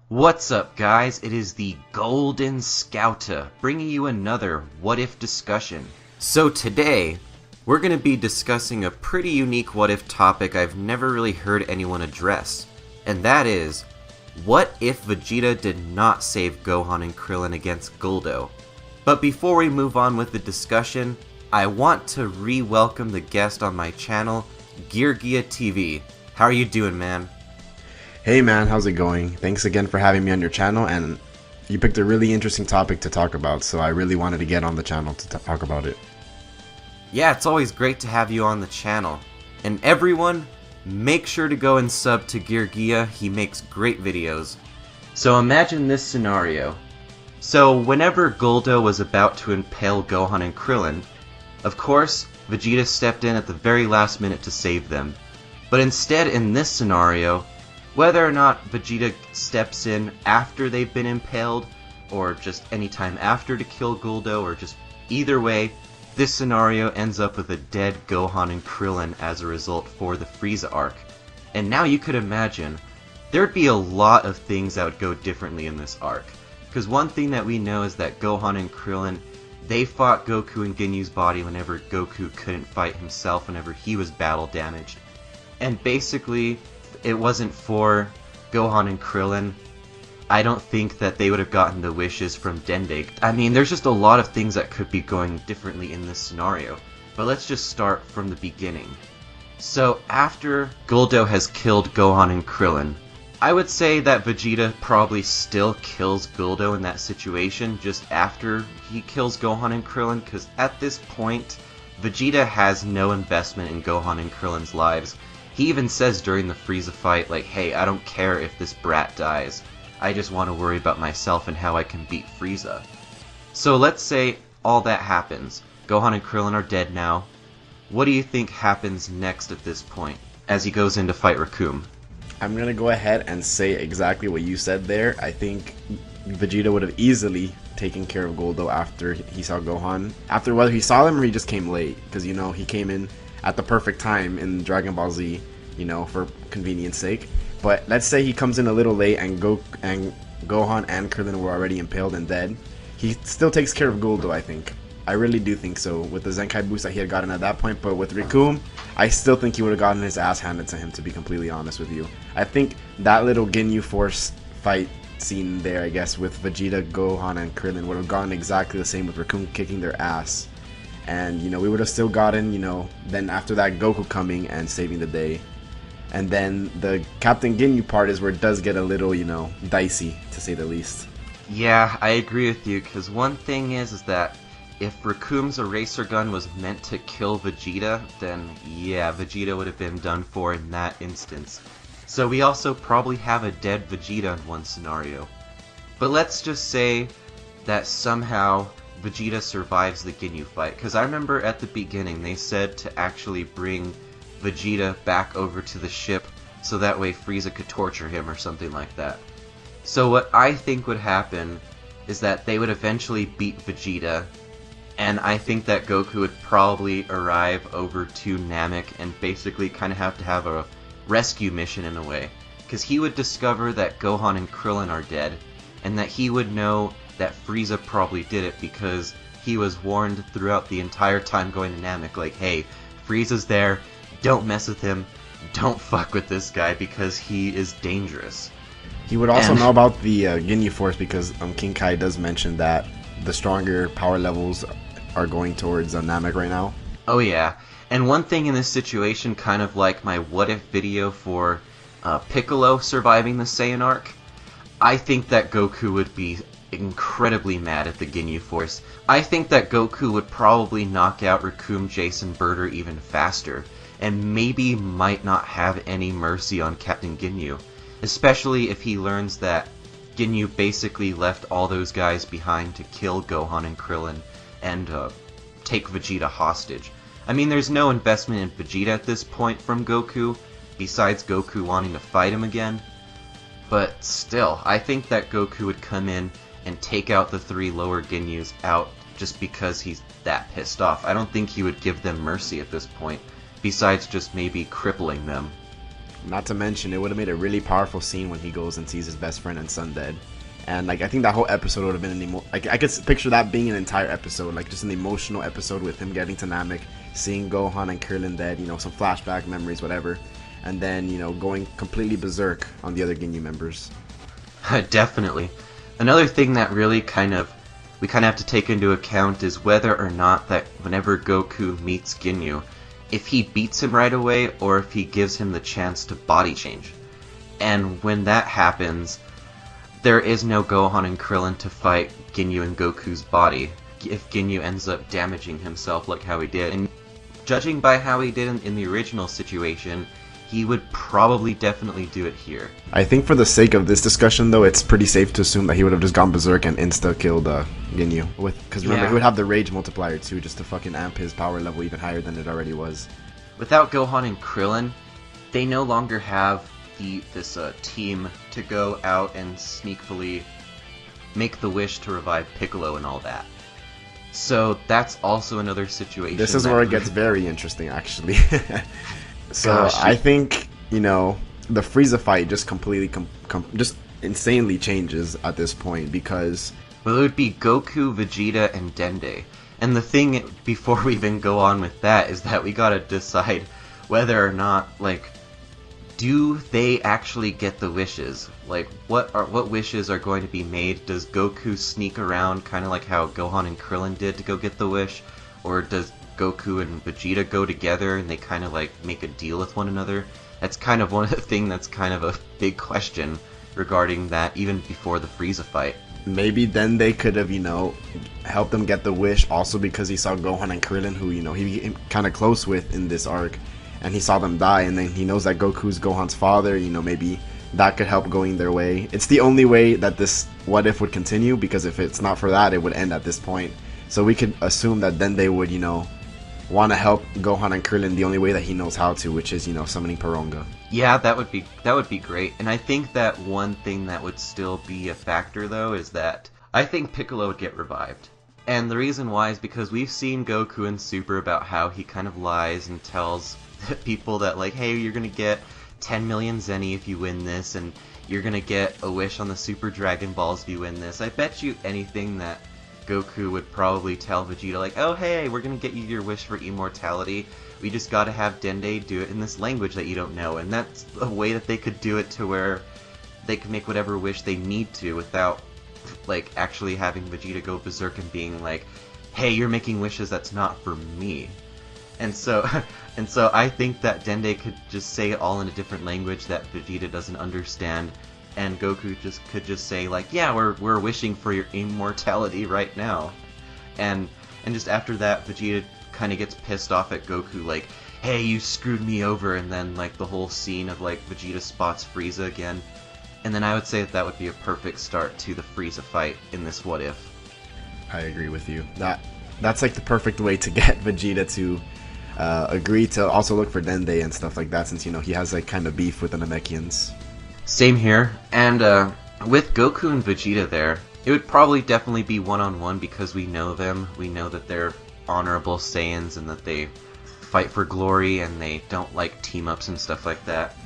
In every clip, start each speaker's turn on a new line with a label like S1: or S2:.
S1: What's up, guys? It is the Golden Scouter, bringing you another What If discussion. So today, we're going to be discussing a pretty unique what if topic I've never really heard anyone address. And that is, what if Vegeta did not save Gohan and Krillin against Guldo? But before we move on with the discussion, I want to re-welcome the guest on my channel, Geargiaa TV. How are you doing, man?
S2: Hey man, how's it going? Thanks again for having me on your channel, and you picked a really interesting topic to talk about, so I really wanted to get on the channel to talk about it.
S1: Yeah, it's always great to have you on the channel. And everyone, make sure to go and sub to Geargiaa. He makes great videos. So imagine this scenario. So whenever Guldo was about to impale Gohan and Krillin, of course, Vegeta stepped in at the very last minute to save them. But instead, in this scenario, whether or not Vegeta steps in after they've been impaled, or just any time after to kill Guldo, or just either way, this scenario ends up with a dead Gohan and Krillin as a result for the Freeza Arc. And now you could imagine, there'd be a lot of things that would go differently in this arc. Because one thing that we know is that Gohan and Krillin, they fought Goku in Ginyu's body whenever Goku couldn't fight himself, whenever he was battle damaged. And basically, it wasn't for Gohan and Krillin, I don't think that they would have gotten the wishes from Dende. I mean, there's just a lot of things that could be going differently in this scenario. But let's just start from the beginning. So after Guldo has killed Gohan and Krillin, I would say that Vegeta probably still kills Guldo in that situation just after he kills Gohan and Krillin, because at this point, Vegeta has no investment in Gohan and Krillin's lives. He even says during the Frieza fight, like, hey, I don't care if this brat dies. I just want to worry about myself and how I can beat Frieza. So let's say all that happens. Gohan and Krillin are dead now. What do you think happens next at this point, as he goes in to fight Recoome?
S2: I'm gonna go ahead and say exactly what you said there. I think Vegeta would have easily taken care of Guldo after he saw Gohan. After whether he saw him or he just came late, because, you know, he came in at the perfect time in Dragon Ball Z, you know, for convenience sake. But let's say he comes in a little late and Gohan and Krillin were already impaled and dead. He still takes care of Guldo, I think. I really do think so, with the Zenkai boost that he had gotten at that point. But with Recoome, I still think he would have gotten his ass handed to him, to be completely honest with you. I think that little Ginyu Force fight scene there, I guess, with Vegeta, Gohan, and Krillin would have gone exactly the same, with Recoome kicking their ass. And, you know, we would have still gotten, you know, then after that, Goku coming and saving the day. And then the Captain Ginyu part is where it does get a little, you know, dicey, to say the least.
S1: Yeah, I agree with you, because one thing is that if Recoome's eraser gun was meant to kill Vegeta, then yeah, Vegeta would have been done for in that instance. So we also probably have a dead Vegeta in one scenario. But let's just say that somehow Vegeta survives the Ginyu fight, because I remember at the beginning they said to actually bring Vegeta back over to the ship so that way Frieza could torture him or something like that. So what I think would happen is that they would eventually beat Vegeta, and I think that Goku would probably arrive over to Namek and basically kind of have to have a rescue mission in a way, because he would discover that Gohan and Krillin are dead, and that he would know that Frieza probably did it because he was warned throughout the entire time going to Namek, like, hey, Frieza's there, don't mess with him, don't fuck with this guy because he is dangerous.
S2: He would also know about the Ginyu Force, because King Kai does mention that the stronger power levels are going towards Namek right now.
S1: Oh yeah, and one thing in this situation, kind of like my what if video for Piccolo surviving the Saiyan arc, I think that Goku would be incredibly mad at the Ginyu Force. I think that Goku would probably knock out Recoome, Jason, Birder even faster, and maybe might not have any mercy on Captain Ginyu, especially if he learns that Ginyu basically left all those guys behind to kill Gohan and Krillin and take Vegeta hostage. I mean, there's no investment in Vegeta at this point from Goku, besides Goku wanting to fight him again. But still, I think that Goku would come in and take out the three lower Ginyus out just because he's that pissed off. I don't think he would give them mercy at this point, besides just maybe crippling them.
S2: Not to mention, it would have made a really powerful scene when he goes and sees his best friend and son dead. And like I think that whole episode would have been like I could picture that being an entire episode, like just an emotional episode with him getting to Namek, seeing Gohan and Krillin dead, you know, some flashback memories, whatever, and then, you know, going completely berserk on the other Ginyu members.
S1: Definitely. Another thing that really we kind of have to take into account is whether or not that whenever Goku meets Ginyu, if he beats him right away or if he gives him the chance to body change. And when that happens, there is no Gohan and Krillin to fight Ginyu and Goku's body if Ginyu ends up damaging himself like how he did. And judging by how he did in the original situation, he would probably definitely do it here.
S2: I think for the sake of this discussion, though, it's pretty safe to assume that he would have just gone berserk and insta-killed Ginyu. Because remember, he would have the rage multiplier too, just to fucking amp his power level even higher than it already was.
S1: Without Gohan and Krillin, they no longer have this team to go out and sneakily make the wish to revive Piccolo and all that. So that's also another situation.
S2: This is where it gets very interesting, actually. So
S1: Gosh.
S2: I think, you know, the Frieza fight just completely, just insanely changes at this point because...
S1: Well, it would be Goku, Vegeta, and Dende. And the thing, before we even go on with that, is that we gotta decide whether or not, like, do they actually get the wishes? Like, what wishes are going to be made? Does Goku sneak around, kind of like how Gohan and Krillin did to go get the wish? Or does Goku and Vegeta go together and they kind of like make a deal with one another? That's kind of one of the things that's kind of a big question regarding that, even before the Frieza fight.
S2: Maybe then they could have, you know, helped them get the wish also because he saw Gohan and Krillin, who, you know, he became kind of close with in this arc, and he saw them die, and then he knows that Goku's Gohan's father, you know, maybe that could help going their way. It's the only way that this what if would continue, because if it's not for that, it would end at this point. So we could assume that then they would, you know, want to help Gohan and Krillin the only way that he knows how to, which is, you know, summoning Pironga.
S1: Yeah, that would be great. And I think that one thing that would still be a factor, though, is that I think Piccolo would get revived. And the reason why is because we've seen Goku in Super about how he kind of lies and tells people that, like, hey, you're gonna get 10 million Zeni if you win this, and you're gonna get a wish on the Super Dragon Balls if you win this. I bet you anything that Goku would probably tell Vegeta, like, oh hey, we're gonna get you your wish for immortality, we just gotta have Dende do it in this language that you don't know. And that's a way that they could do it to where they can make whatever wish they need to without, like, actually having Vegeta go berserk and being like, hey, you're making wishes that's not for me. And so I think that Dende could just say it all in a different language that Vegeta doesn't understand, and Goku could just say, like, yeah, we're wishing for your immortality right now. And just after that, Vegeta kind of gets pissed off at Goku, like, hey, you screwed me over, and then, like, the whole scene of, like, Vegeta spots Frieza again. And then I would say that would be a perfect start to the Frieza fight in this What If.
S2: I agree with you. That's like the perfect way to get Vegeta to agree to also look for Dende and stuff like that, since, you know, he has like kind of beef with the Namekians.
S1: Same here, and with Goku and Vegeta there, it would probably definitely be one-on-one because we know them. We know that they're honorable Saiyans and that they fight for glory and they don't like team-ups and stuff like that.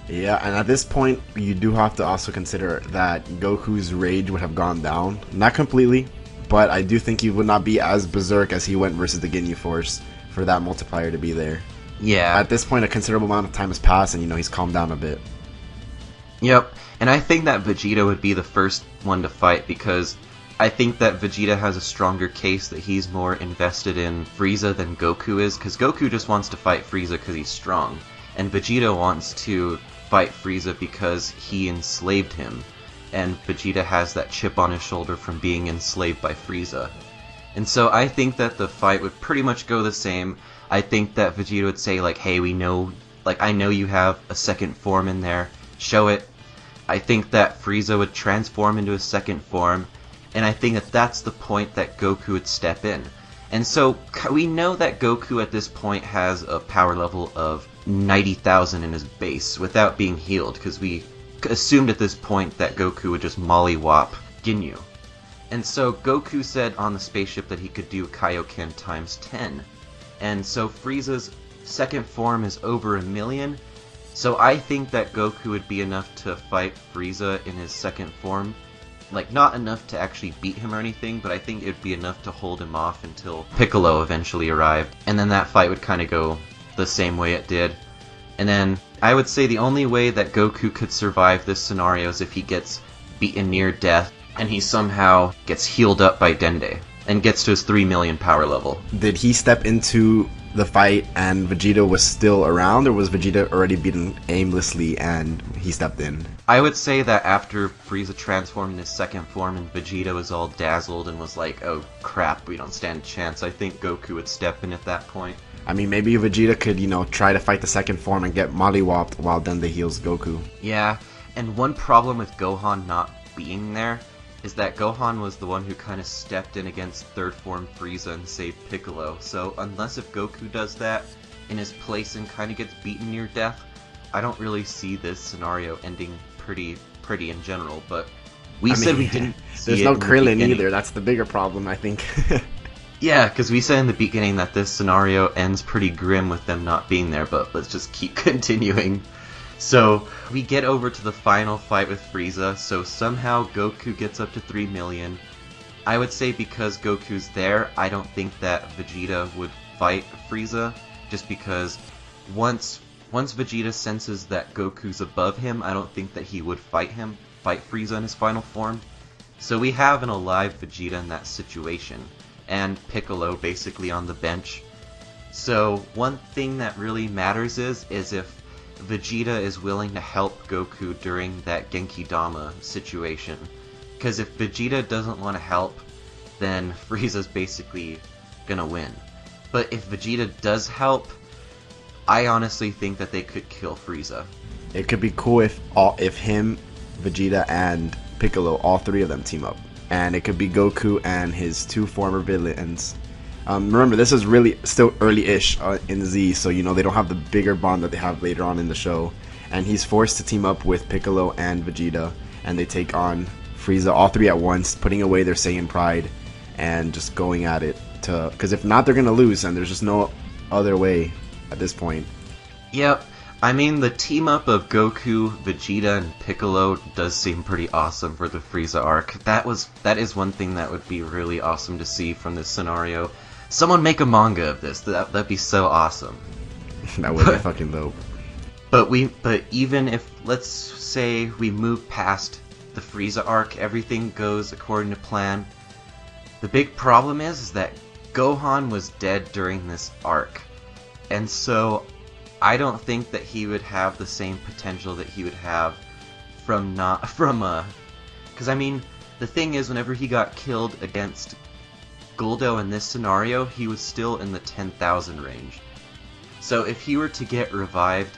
S2: Yeah, and at this point, you do have to also consider that Goku's rage would have gone down. Not completely, but I do think he would not be as berserk as he went versus the Ginyu Force for that multiplier to be there.
S1: Yeah.
S2: At this point, a considerable amount of time has passed and, you know, he's calmed down a bit.
S1: Yep, and I think that Vegeta would be the first one to fight because I think that Vegeta has a stronger case that he's more invested in Frieza than Goku is, because Goku just wants to fight Frieza because he's strong, and Vegeta wants to fight Frieza because he enslaved him, and Vegeta has that chip on his shoulder from being enslaved by Frieza. And so I think that the fight would pretty much go the same. I think that Vegeta would say, like, hey, we know, like, I know you have a second form in there, show it. I think that Frieza would transform into a second form, and I think that that's the point that Goku would step in. And so we know that Goku at this point has a power level of 90,000 in his base without being healed, because we assumed at this point that Goku would just mollywop Ginyu. And so Goku said on the spaceship that he could do Kaioken times 10. And so Frieza's second form is over 1 million. So I think that Goku would be enough to fight Frieza in his second form. Like, not enough to actually beat him or anything, but I think it would be enough to hold him off until Piccolo eventually arrived. And then that fight would kind of go the same way it did. And then I would say the only way that Goku could survive this scenario is if he gets beaten near death and he somehow gets healed up by Dende and gets to his 3 million power level.
S2: Did he step into the fight and Vegeta was still around, or was Vegeta already beaten aimlessly and he stepped in?
S1: I would say that after Frieza transformed in his second form and Vegeta was all dazzled and was like, oh crap, we don't stand a chance, I think Goku would step in at that point.
S2: I mean, maybe Vegeta could, you know, try to fight the second form and get mollywopped while Dende heals Goku.
S1: Yeah, and one problem with Gohan not being there is that Gohan was the one who kind of stepped in against third form Frieza and saved Piccolo, so unless if Goku does that in his place and kind of gets beaten near death, I don't really see this scenario ending pretty in general, but we said we didn't see
S2: there's
S1: it
S2: no
S1: in the
S2: Krillin
S1: beginning.
S2: either, that's the bigger problem, I think.
S1: Yeah, because we said in the beginning that this scenario ends pretty grim with them not being there, but let's just keep continuing. So, we get over to the final fight with Frieza, so somehow Goku gets up to 3 million. I would say because Goku's there, I don't think that Vegeta would fight Frieza, just because once Vegeta senses that Goku's above him, I don't think that he would fight Frieza in his final form. So we have an alive Vegeta in that situation, and Piccolo basically on the bench. So one thing that really matters is if Vegeta is willing to help Goku during that Genki Dama situation. Because if Vegeta doesn't want to help, then Frieza's basically gonna win. But if Vegeta does help, I honestly think that they could kill Frieza.
S2: It could be cool if him, Vegeta, and Piccolo, all three of them team up. And it could be Goku and his two former villains. Remember, this is really still early-ish in Z, so you know they don't have the bigger bond that they have later on in the show. And he's forced to team up with Piccolo and Vegeta, and they take on Frieza, all three at once, putting away their Saiyan pride and just going at it. Because if not, they're gonna lose, and there's just no other way at this point.
S1: Yep. I mean, the team-up of Goku, Vegeta, and Piccolo does seem pretty awesome for the Freeza arc. That is one thing that would be really awesome to see from this scenario. Someone make a manga of this. That'd be so awesome.
S2: That would be fucking dope.
S1: But even if, let's say, we move past the Freeza arc, everything goes according to plan. The big problem is that Gohan was dead during this arc, and so I don't think that he would have the same potential that he would have because I mean, the thing is, whenever he got killed against Guldo in this scenario, he was still in the 10,000 range. So if he were to get revived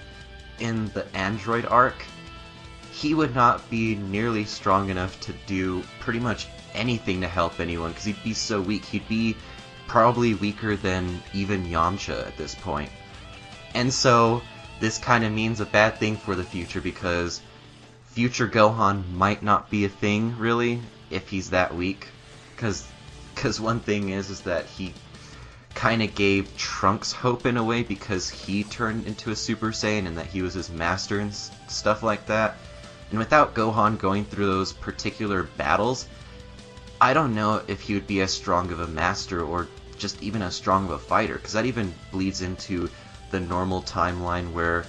S1: in the Android arc, he would not be nearly strong enough to do pretty much anything to help anyone, because he'd be so weak. He'd be probably weaker than even Yamcha at this point. And so this kind of means a bad thing for the future, because future Gohan might not be a thing, really, if he's that weak. Because one thing is that he kind of gave Trunks hope in a way, because he turned into a Super Saiyan and that he was his master and stuff like that. And without Gohan going through those particular battles, I don't know if he would be as strong of a master or just even as strong of a fighter, because that even bleeds into the normal timeline where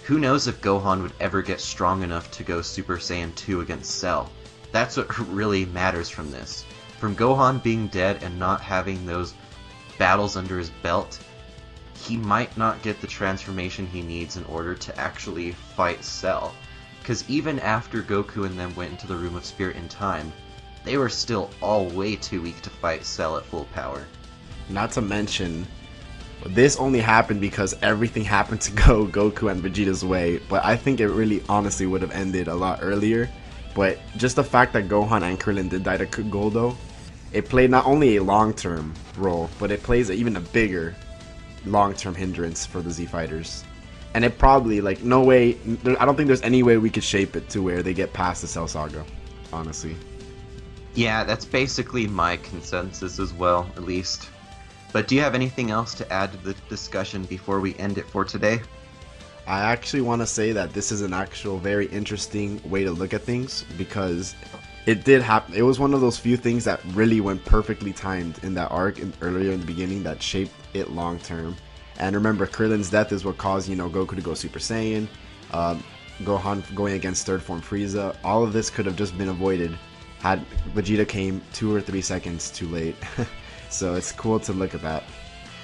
S1: who knows if Gohan would ever get strong enough to go Super Saiyan 2 against Cell. That's what really matters from this. From Gohan being dead and not having those battles under his belt, he might not get the transformation he needs in order to actually fight Cell. Because even after Goku and them went into the Room of Spirit in time, they were still all way too weak to fight Cell at full power.
S2: Not to mention, this only happened because everything happened to go Goku and Vegeta's way, but I think it really honestly would have ended a lot earlier. But just the fact that Gohan and Krillin did die to Guldo, it played not only a long-term role, but it plays even a bigger long-term hindrance for the Z fighters. And it probably, like, no way, I don't think there's any way we could shape it to where they get past the Cell Saga, honestly.
S1: Yeah, that's basically my consensus as well, at least. But do you have anything else to add to the discussion before we end it for today?
S2: I actually want to say that this is an actual very interesting way to look at things, because it did happen. It was one of those few things that really went perfectly timed in that arc earlier in the beginning that shaped it long term. And remember, Krillin's death is what caused, you know, Goku to go Super Saiyan, Gohan going against third form Frieza. All of this could have just been avoided had Vegeta came 2 or 3 seconds too late. So it's cool to look at that.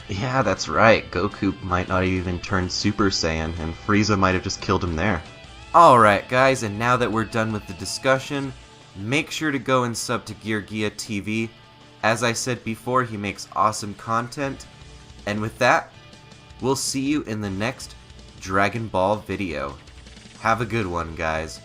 S1: Yeah, that's right. Goku might not even turn Super Saiyan, and Frieza might have just killed him there. Alright guys, and now that we're done with the discussion, make sure to go and sub to Geargiaa TV. As I said before, he makes awesome content. And with that, we'll see you in the next Dragon Ball video. Have a good one, guys.